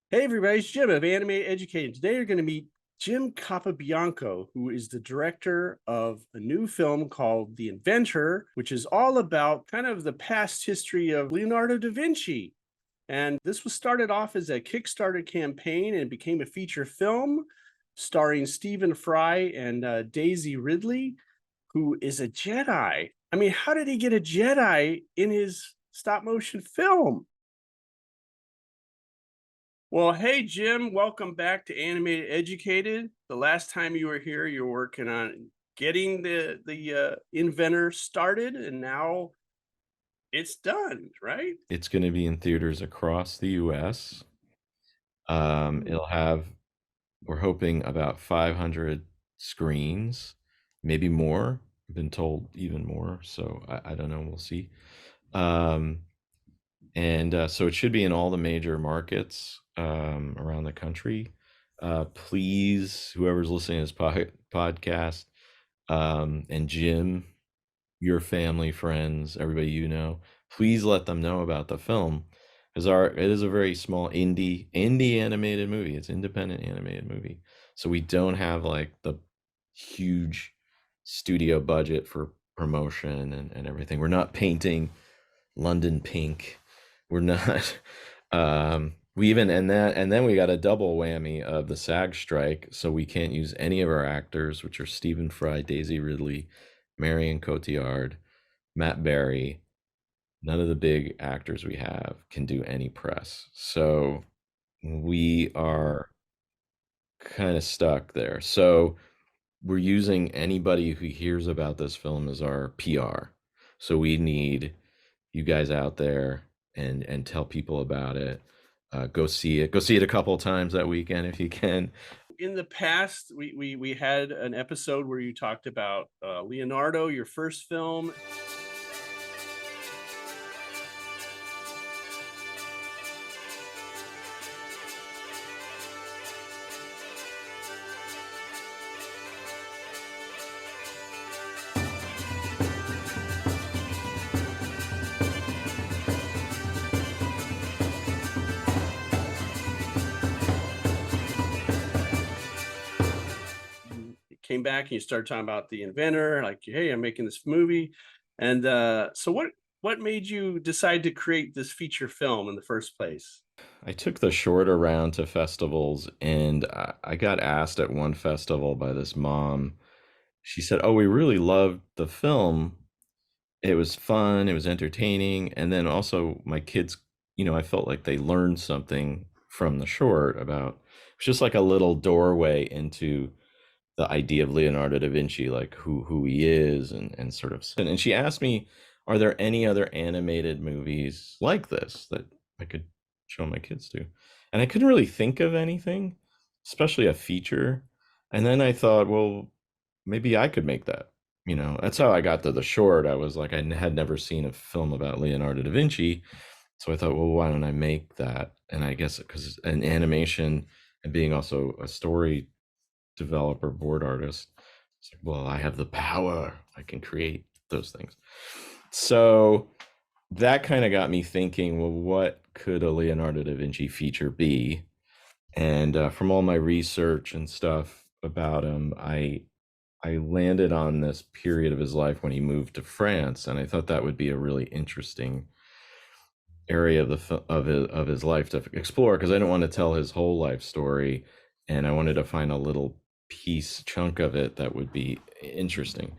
Hey everybody, it's Jim of Animated Educated. Today you're going to meet Jim Capobianco, who is the director of a new film called The Inventor, which is all about kind of the past history of Leonardo da Vinci. And this was started off as a Kickstarter campaign and became a feature film starring Stephen Fry and Daisy Ridley, who is a Jedi. I mean, how did he get a Jedi in his stop motion film? Well, hey Jim, welcome back to Animated Educated. The last time you were here, you were working on getting the Inventor started, and now it's done, right? It's going to be in theaters across the US. Mm. It'll have, we're hoping, about 500 screens, maybe more. I've been told even more, so I don't know. We'll see. Um, and so it should be in all the major markets around the country. Please, whoever's listening to this podcast, and Jim, your family, friends, everybody you know, please let them know about the film, because it is a very small indie animated movie. It's independent animated movie, so we don't have like the huge studio budget for promotion and everything. We're not painting London pink. We're not. We even and then we got a double whammy of the SAG strike, so we can't use any of our actors, which are Stephen Fry, Daisy Ridley, Marion Cotillard, Matt Berry. None of the big actors we have can do any press, so we are kind of stuck there. So we're using anybody who hears about this film as our PR. So we need you guys out there and tell people about it. Go see it. Go see it a couple times that weekend if you can. In the past, we had an episode where you talked about Leonardo, your first film. You came back and you started talking about the inventor, like, hey, I'm making this movie. And so what made you decide to create this feature film in the first place? I took the short around to festivals, and I got asked at one festival by this mom. She said, "Oh, we really loved the film. It was fun, it was entertaining, and then also my kids, I felt like they learned something from the short about it's just like a little doorway into the idea of Leonardo da Vinci, like who he is and sort of. And she asked me, "Are there any other animated movies like this that I could show my kids to?" And I couldn't really think of anything, especially a feature. And then I thought, well, maybe I could make that. That's how I got to the short. I was like, I had never seen a film about Leonardo da Vinci, so I thought, well, why don't I make that? And I guess because an animation and being also a story developer, board artist, it's like, well, I have the power. I can create those things. So that kind of got me thinking, well, what could a Leonardo da Vinci feature be? And from all my research and stuff about him, I landed on this period of his life when he moved to France, and I thought that would be a really interesting area of his life to explore, because I didn't want to tell his whole life story, and I wanted to find a little chunk of it that would be interesting.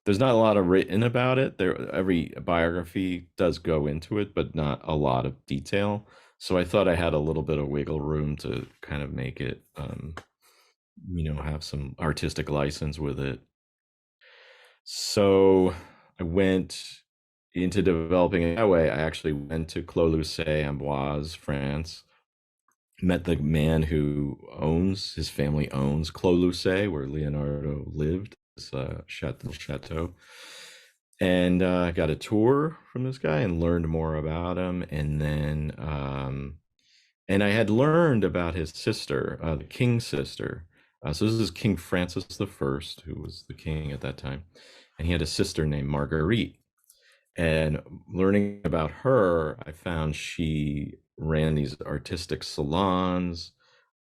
There's not a lot of written about it. Every biography does go into it, but not a lot of detail. So I thought I had a little bit of wiggle room to kind of make it, have some artistic license with it. So I went into developing it that way. I actually went to Clos-Lucé-Amboise, France, met the man who his family owns Clos-Lucé, where Leonardo lived, this chateau. And I got a tour from this guy and learned more about him. And then, and I had learned about his sister, the king's sister. So this is King Francis I, who was the king at that time. And he had a sister named Marguerite. And learning about her, I found she ran these artistic salons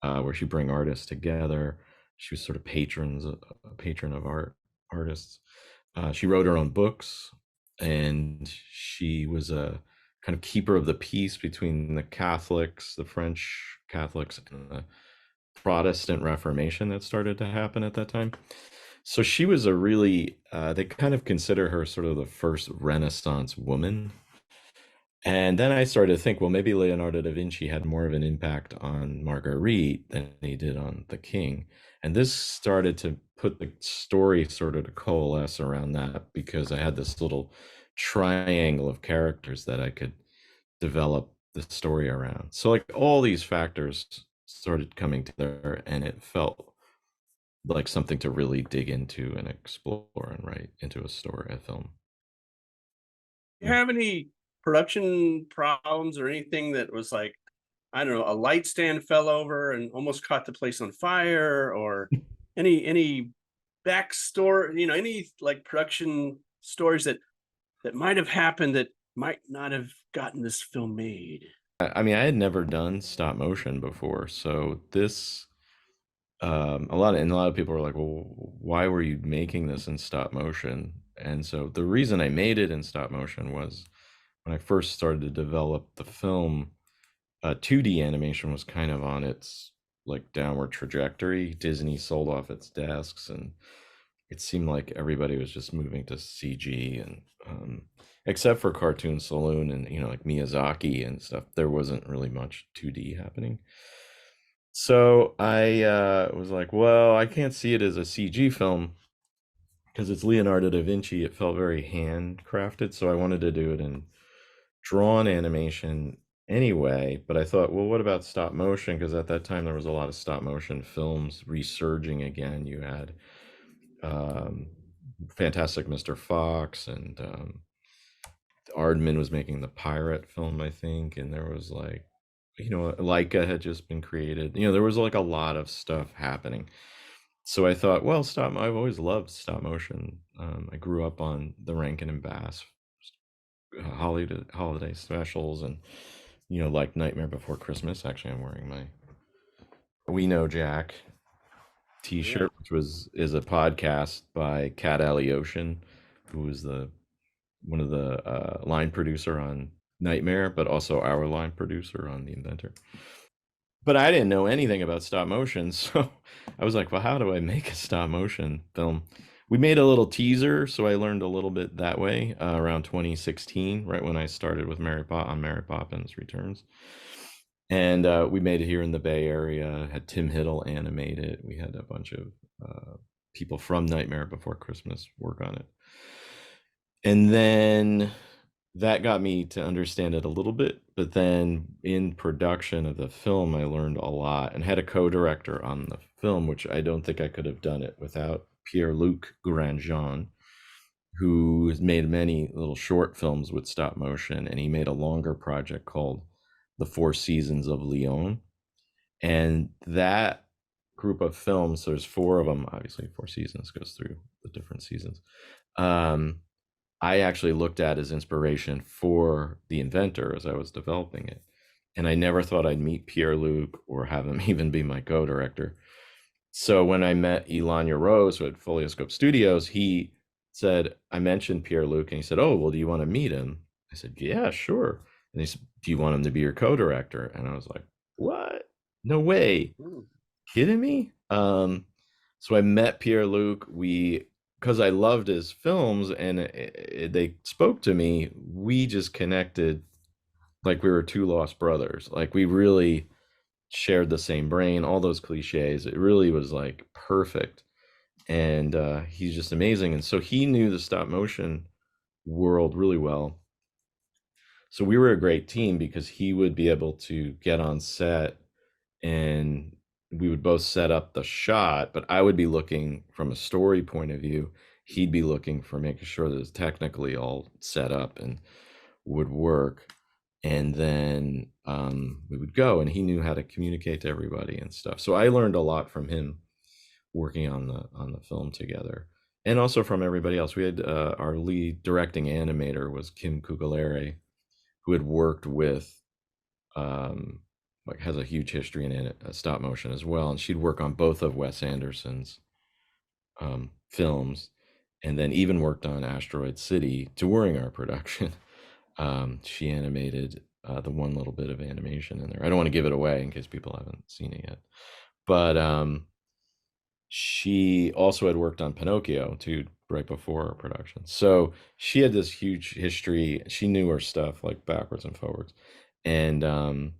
where she'd bring artists together. She was sort of a patron of artists. She wrote her own books, and she was a kind of keeper of the peace between the Catholics, the French Catholics, and the Protestant Reformation that started to happen at that time. So she was a really, they kind of consider her sort of the first Renaissance woman. And then I started to think, well, maybe Leonardo da Vinci had more of an impact on Marguerite than he did on the king. And this started to put the story sort of to coalesce around that, because I had this little triangle of characters that I could develop the story around. So like all these factors started coming together, and it felt like something to really dig into and explore and write into a story, a film. You have any production problems or anything that was like, I don't know, a light stand fell over and almost caught the place on fire, or any backstory, any like production stories that might have happened that might not have gotten this film made? I mean, I had never done stop motion before, so this a lot of people were like, well, why were you making this in stop motion? And so the reason I made it in stop motion was when I first started to develop the film, 2D animation was kind of on its like downward trajectory. Disney sold off its desks, and it seemed like everybody was just moving to CG, and except for Cartoon Saloon and like Miyazaki and stuff, there wasn't really much 2D happening. So I was like, well, I can't see it as a CG film because it's Leonardo da Vinci. It felt very handcrafted, so I wanted to do it in drawn animation anyway. But I thought, well, what about stop motion? Because at that time there was a lot of stop motion films resurging again. You had um, Fantastic Mr. Fox, and Aardman was making the pirate film, I think, and there was like, Leica had just been created. There was like a lot of stuff happening. So I thought, well, I've always loved stop motion. I grew up on the Rankin and Bass holiday specials, and like Nightmare Before Christmas. Actually, I'm wearing my We Know Jack T-shirt, Yeah. which is a podcast by Cat Ocean, who was one of the line producer on Nightmare, but also our line producer on The Inventor. But I didn't know anything about stop motion, so I was like, well, how do I make a stop motion film? We made a little teaser, so I learned a little bit that way around 2016, right when I started with Mary Poppins Returns. And we made it here in the Bay Area, had Tim Hiddle animate it. We had a bunch of people from Nightmare Before Christmas work on it. And then that got me to understand it a little bit. But then in production of the film, I learned a lot and had a co-director on the film, which I don't think I could have done it without Pierre-Luc Granjon, who has made many little short films with stop motion. And he made a longer project called The Four Seasons of Lyon. And that group of films, so there's four of them, obviously Four Seasons goes through the different seasons. I actually looked at as inspiration for The Inventor as I was developing it. And I never thought I'd meet Pierre-Luc or have him even be my co-director. So when I met Elanya Rose at Folioscope Studios, he said, I mentioned Pierre-Luc, and he said, oh, well, do you want to meet him? I said, yeah, sure. And he said, do you want him to be your co-director? And I was like, what? No way. Kidding me? So I met Pierre-Luc. Because I loved his films and they spoke to me, we just connected like we were two lost brothers. Like we really shared the same brain, all those cliches. It really was like perfect. And he's just amazing. And so he knew the stop motion world really well. So we were a great team because he would be able to get on set and we would both set up the shot, but I would be looking from a story point of view. He'd be looking for making sure that it's technically all set up and would work. And then we would go, and he knew how to communicate to everybody and stuff. So I learned a lot from him working on the film together, and also from everybody else. We had our lead directing animator was Kim Kugalere, who had worked with um, like has a huge history in stop motion as well, and she'd work on both of Wes Anderson's films, and then even worked on Asteroid City during our production. She animated the one little bit of animation in there. I don't want to give it away in case people haven't seen it yet, but she also had worked on Pinocchio too right before our production. So she had this huge history. She knew her stuff like backwards and forwards, and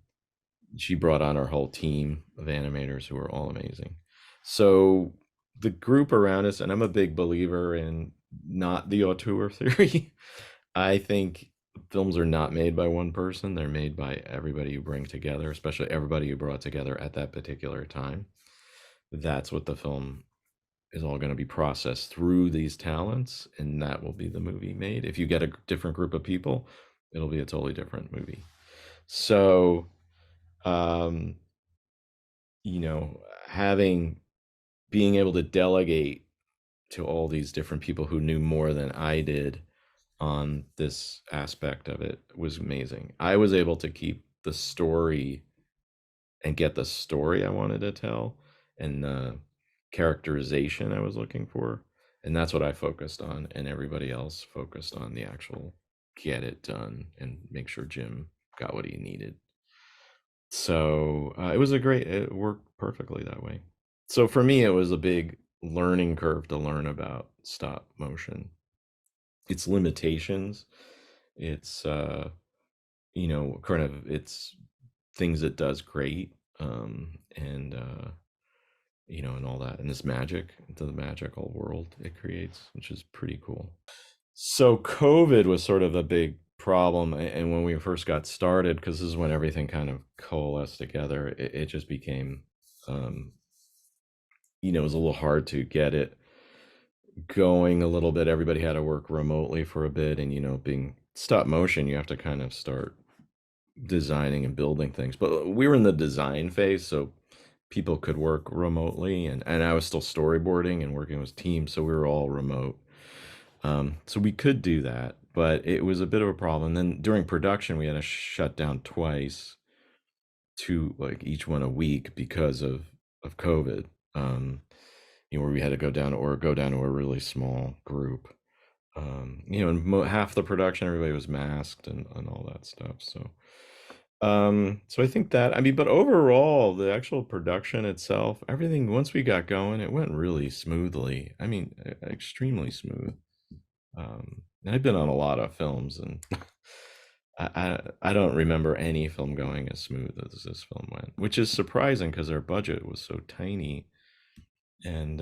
she brought on her whole team of animators who were all amazing. So the group around us, and I'm a big believer in not the auteur theory. I think films are not made by one person, they're made by everybody you bring together, especially everybody you brought together at that particular time. That's what the film is all going to be processed through these talents, and that will be the movie made. If you get a different group of people, it'll be a totally different movie. So um you know, being able to delegate to all these different people who knew more than I did on this aspect of it was amazing. I was able to keep the story and get the story I wanted to tell and the characterization I was looking for. And that's what I focused on, and everybody else focused on the actual get it done and make sure Jim got what he needed. So it worked perfectly that way. So for me, it was a big learning curve to learn about stop motion, its limitations, its kind of its things it does great, and and all that, and this magic, the magical world it creates, which is pretty cool. So COVID was sort of a big problem, and when we first got started, because this is when everything kind of coalesced together, it just became, um, it was a little hard to get it going a little bit. Everybody had to work remotely for a bit, and being stop motion, you have to kind of start designing and building things. But we were in the design phase, so people could work remotely, and I was still storyboarding and working with teams, so we were all remote. So we could do that, but it was a bit of a problem. Then during production, we had to shut down twice, to like each one a week because of COVID. Where we had to go down to a really small group. And half the production, everybody was masked and all that stuff. So I think that, I mean, but overall, the actual production itself, everything, once we got going, it went really smoothly. I mean, extremely smooth. And I've been on a lot of films, and I don't remember any film going as smooth as this film went, which is surprising because our budget was so tiny, and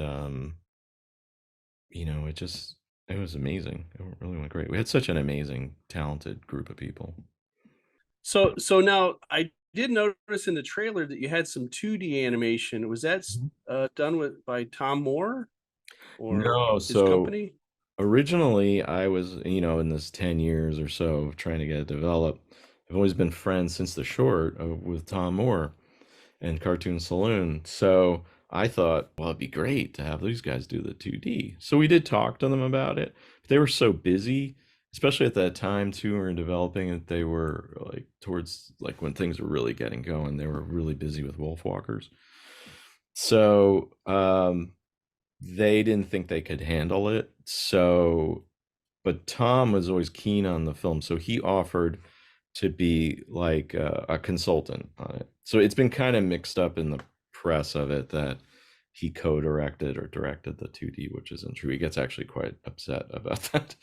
it was amazing. It really went great. We had such an amazing, talented group of people. So now I did notice in the trailer that you had some 2D animation. Was that done by Tom Moore or No, his so company? originally I was, in this 10 years or so of trying to get it developed, I've always been friends since the short with Tom Moore and Cartoon Saloon. So I thought, well, it'd be great to have these guys do the 2D. So we did talk to them about it. But they were so busy, especially at that time too, we were developing it. They were like towards like when things were really getting going, they were really busy with Wolfwalkers. So they didn't think they could handle it. So, but Tom was always keen on the film, so he offered to be like a consultant on it. So it's been kind of mixed up in the press of it that he co-directed or directed the 2D, which isn't true. He gets actually quite upset about that.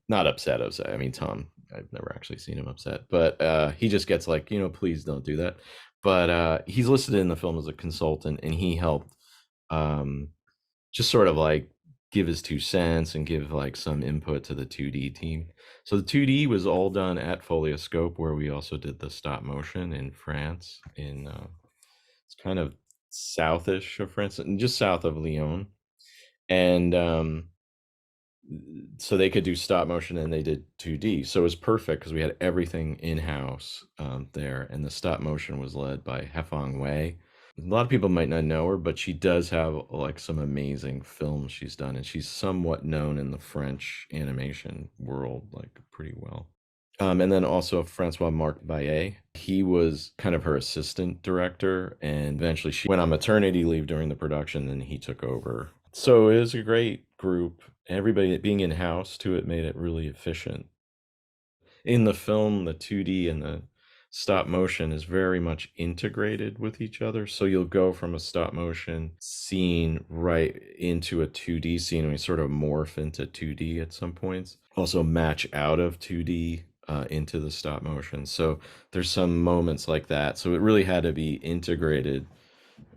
Not upset. I mean, Tom, I've never actually seen him upset, but he just gets like, please don't do that. But he's listed in the film as a consultant, and he helped just sort of like give his 2 cents and give like some input to the 2D team. So the 2D was all done at Folioscope, where we also did the stop motion in France. It's kind of southish of France, and just south of Lyon. And so they could do stop motion, and they did 2D. So it was perfect because we had everything in house there, and the stop motion was led by Hefong Wei. A lot of people might not know her, but she does have like some amazing films she's done, and she's somewhat known in the French animation world, like pretty well. And then also Francois Marc Baillet. He was kind of her assistant director, and eventually she went on maternity leave during the production, and he took over. So it was a great group. Everybody being in house to it made it really efficient. In the film, the 2D and the stop motion is very much integrated with each other. So you'll go from a stop motion scene right into a 2D scene, and we sort of morph into 2D at some points. Also match out of 2D into the stop motion. So there's some moments like that. So it really had to be integrated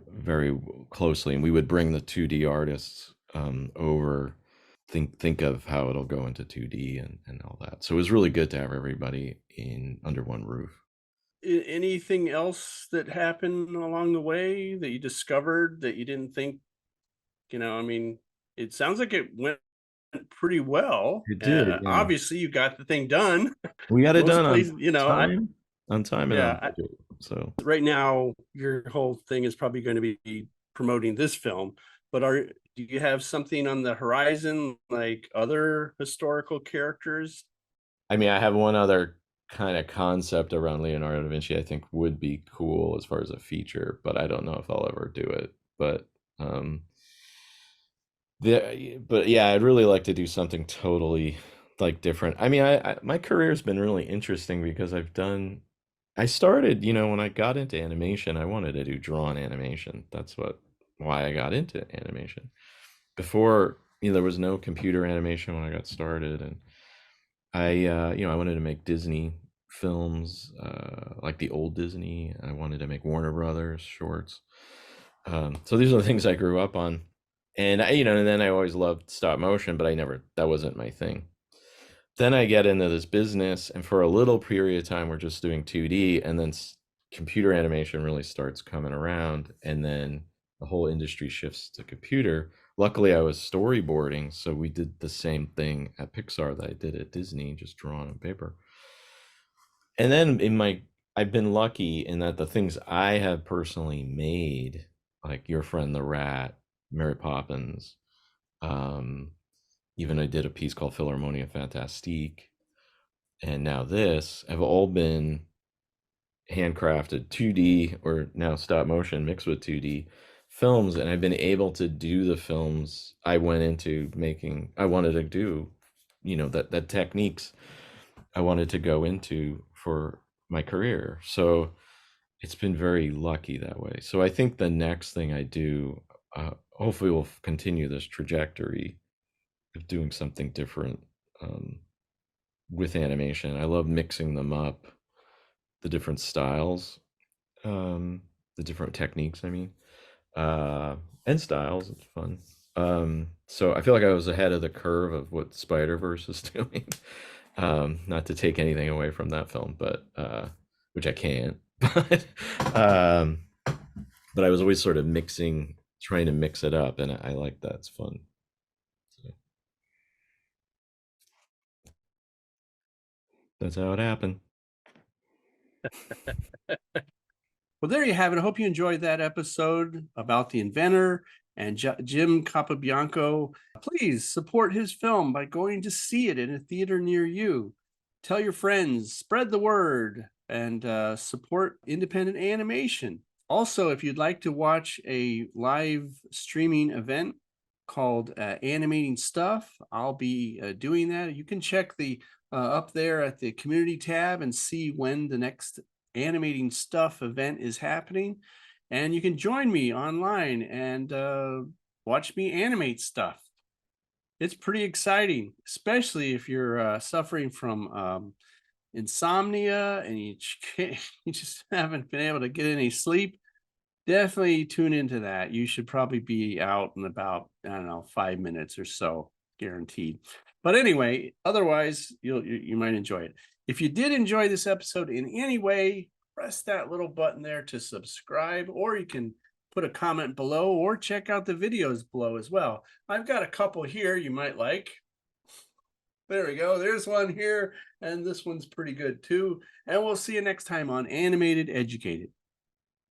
very closely, and we would bring the 2D artists over, think of how it'll go into 2D and all that. So it was really good to have everybody in under one roof. Anything else that happened along the way that you discovered that you didn't think, I mean, it sounds like it went pretty well. It did, yeah. Obviously, you got the thing done. We got it Most done places, on time and on yeah, budget. So right now your whole thing is probably going to be promoting this film, but do you have something on the horizon, like other historical characters? I mean, I have one other kind of concept around Leonardo da Vinci I think would be cool as far as a feature, but I don't know if I'll ever do it. But but yeah, I'd really like to do something totally like different. I mean, I my career's been really interesting because I started, when I got into animation, I wanted to do drawn animation. That's why I got into animation. Before, there was no computer animation when I got started, and I wanted to make Disney films, like the old Disney. I wanted to make Warner Brothers shorts. So these are the things I grew up on, and and then I always loved stop motion, but that wasn't my thing. Then I get into this business, and for a little period of time, we're just doing 2D, and then computer animation really starts coming around, and then the whole industry shifts to computer. Luckily, I was storyboarding, so we did the same thing at Pixar that I did at Disney, just drawn on paper. And then I've been lucky in that the things I have personally made, like Your Friend the Rat, Mary Poppins, even I did a piece called Philharmonia Fantastique, and now this, have all been handcrafted 2D or now stop motion mixed with 2D films, and I've been able to do the films I went into making. I wanted to do, that techniques I wanted to go into for my career. So it's been very lucky that way. So I think the next thing I do, hopefully, will continue this trajectory of doing something different with animation. I love mixing them up, the different styles, the different techniques, I mean, and styles. It's fun. So I feel like I was ahead of the curve of what Spider-Verse is doing. Not to take anything away from that film, but which I can't. But I was always sort of trying to mix it up, and I like that. It's fun. So that's how it happened. Well, there you have it. I hope you enjoyed that episode about the inventor and Jim Capobianco. Please support his film by going to see it in a theater near you. Tell your friends, spread the word, and support independent animation. Also, if you'd like to watch a live streaming event called Animating Stuff, I'll be doing that. You can check the up there at the community tab and see when the next Animating Stuff event is happening, and you can join me online and watch me animate stuff. It's pretty exciting, especially if you're suffering from insomnia and you just haven't been able to get any sleep. Definitely tune into that. You should probably be out in about, I don't know, 5 minutes or so, guaranteed. But anyway, otherwise, you might enjoy it. If you did enjoy this episode in any way, press that little button there to subscribe, or you can put a comment below or check out the videos below as well. I've got a couple here you might like. There we go. There's one here, and this one's pretty good too. And we'll see you next time on Animated Educated.